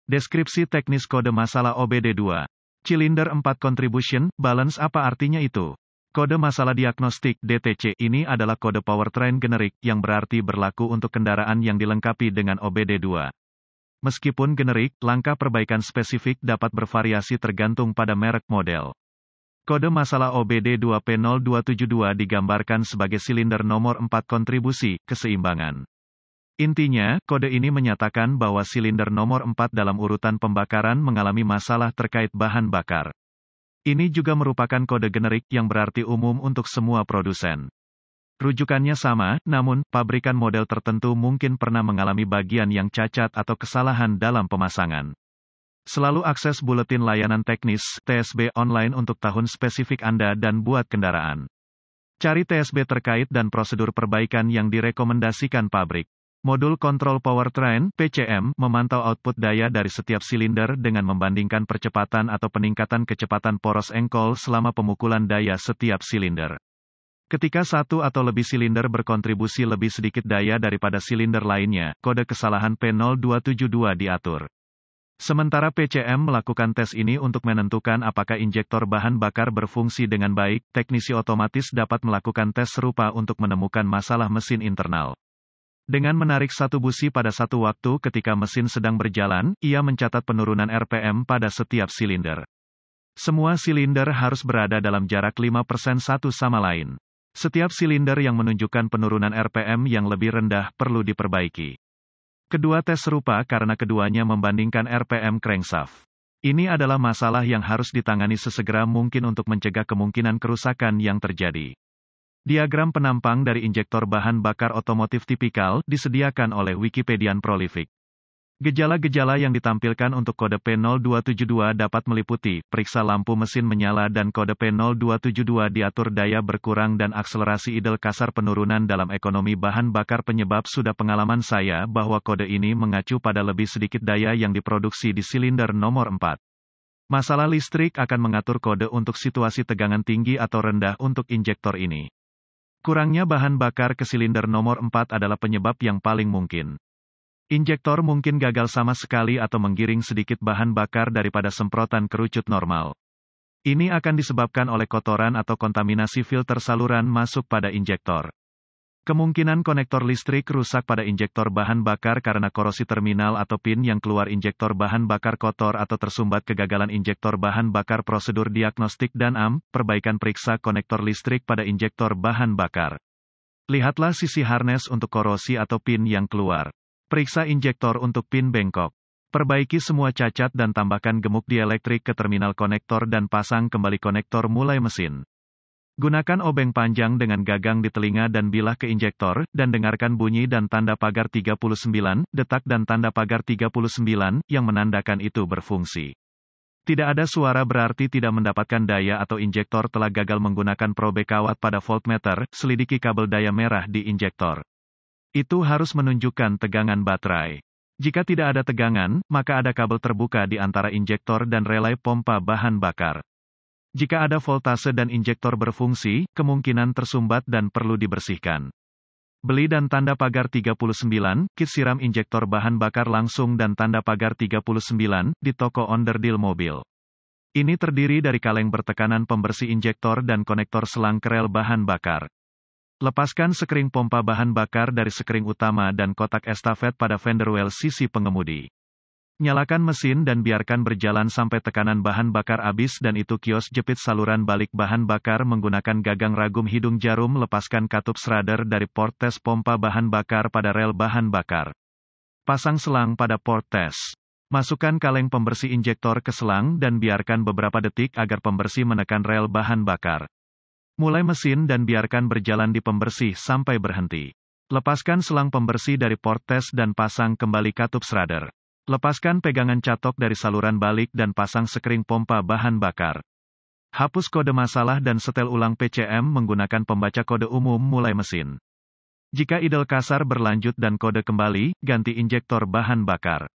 Deskripsi teknis kode masalah OBD2. Cylinder 4 Contribution Balance apa artinya itu? Kode masalah diagnostik (DTC) ini adalah kode powertrain generik yang berarti berlaku untuk kendaraan yang dilengkapi dengan OBD2. Meskipun generik, langkah perbaikan spesifik dapat bervariasi tergantung pada merek model. Kode masalah OBD2 P0272 digambarkan sebagai silinder nomor 4 kontribusi, keseimbangan. Intinya, kode ini menyatakan bahwa silinder nomor 4 dalam urutan pembakaran mengalami masalah terkait bahan bakar. Ini juga merupakan kode generik yang berarti umum untuk semua produsen. Rujukannya sama, namun, pabrikan model tertentu mungkin pernah mengalami bagian yang cacat atau kesalahan dalam pemasangan. Selalu akses Buletin Layanan Teknis (TSB) online untuk tahun spesifik Anda dan buat kendaraan. Cari TSB terkait dan prosedur perbaikan yang direkomendasikan pabrik. Modul Kontrol Powertrain (PCM) memantau output daya dari setiap silinder dengan membandingkan percepatan atau peningkatan kecepatan poros engkol selama pemukulan daya setiap silinder. Ketika satu atau lebih silinder berkontribusi lebih sedikit daya daripada silinder lainnya, kode kesalahan P0272 diatur. Sementara PCM melakukan tes ini untuk menentukan apakah injektor bahan bakar berfungsi dengan baik, teknisi otomatis dapat melakukan tes serupa untuk menemukan masalah mesin internal. Dengan menarik satu busi pada satu waktu ketika mesin sedang berjalan, ia mencatat penurunan RPM pada setiap silinder. Semua silinder harus berada dalam jarak 5% satu sama lain. Setiap silinder yang menunjukkan penurunan RPM yang lebih rendah perlu diperbaiki. Kedua tes serupa karena keduanya membandingkan RPM crankshaft. Ini adalah masalah yang harus ditangani sesegera mungkin untuk mencegah kemungkinan kerusakan yang terjadi. Diagram penampang dari injektor bahan bakar otomotif tipikal disediakan oleh Wikipedian Prolific. Gejala-gejala yang ditampilkan untuk kode P0272 dapat meliputi, periksa lampu mesin menyala dan kode P0272 diatur daya berkurang dan akselerasi idle kasar penurunan dalam ekonomi bahan bakar penyebab sudah pengalaman saya bahwa kode ini mengacu pada lebih sedikit daya yang diproduksi di silinder nomor 4. Masalah listrik akan mengatur kode untuk situasi tegangan tinggi atau rendah untuk injektor ini. Kurangnya bahan bakar ke silinder nomor 4 adalah penyebab yang paling mungkin. Injektor mungkin gagal sama sekali atau menggiring sedikit bahan bakar daripada semprotan kerucut normal. Ini akan disebabkan oleh kotoran atau kontaminasi filter saluran masuk pada injektor. Kemungkinan konektor listrik rusak pada injektor bahan bakar karena korosi terminal atau pin yang keluar injektor bahan bakar kotor atau tersumbat kegagalan injektor bahan bakar prosedur diagnostik dan perbaikan periksa konektor listrik pada injektor bahan bakar. Lihatlah sisi harness untuk korosi atau pin yang keluar. Periksa injektor untuk pin bengkok. Perbaiki semua cacat dan tambahkan gemuk dielektrik ke terminal konektor dan pasang kembali konektor mulai mesin. Gunakan obeng panjang dengan gagang di telinga dan bilah ke injektor, dan dengarkan bunyi dan tanda pagar 39, detak dan tanda pagar 39, yang menandakan itu berfungsi. Tidak ada suara berarti tidak mendapatkan daya atau injektor telah gagal menggunakan probe kawat pada voltmeter, selidiki kabel daya merah di injektor. Itu harus menunjukkan tegangan baterai. Jika tidak ada tegangan, maka ada kabel terbuka di antara injektor dan relay pompa bahan bakar. Jika ada voltase dan injektor berfungsi, kemungkinan tersumbat dan perlu dibersihkan. Beli dan tanda pagar 39, kit siram injektor bahan bakar langsung dan tanda pagar 39, di toko onderdil mobil. Ini terdiri dari kaleng bertekanan pembersih injektor dan konektor selang kerel bahan bakar. Lepaskan sekring pompa bahan bakar dari sekring utama dan kotak estafet pada fender well sisi pengemudi. Nyalakan mesin dan biarkan berjalan sampai tekanan bahan bakar habis dan itu kios jepit saluran balik bahan bakar menggunakan gagang ragum hidung jarum lepaskan katup schrader dari port tes pompa bahan bakar pada rel bahan bakar. Pasang selang pada port tes. Masukkan kaleng pembersih injektor ke selang dan biarkan beberapa detik agar pembersih menekan rel bahan bakar. Mulai mesin dan biarkan berjalan di pembersih sampai berhenti. Lepaskan selang pembersih dari port tes dan pasang kembali katup schrader. Lepaskan pegangan catok dari saluran balik dan pasang sekring pompa bahan bakar. Hapus kode masalah dan setel ulang PCM menggunakan pembaca kode umum mulai mesin. Jika idle kasar berlanjut dan kode kembali, ganti injektor bahan bakar.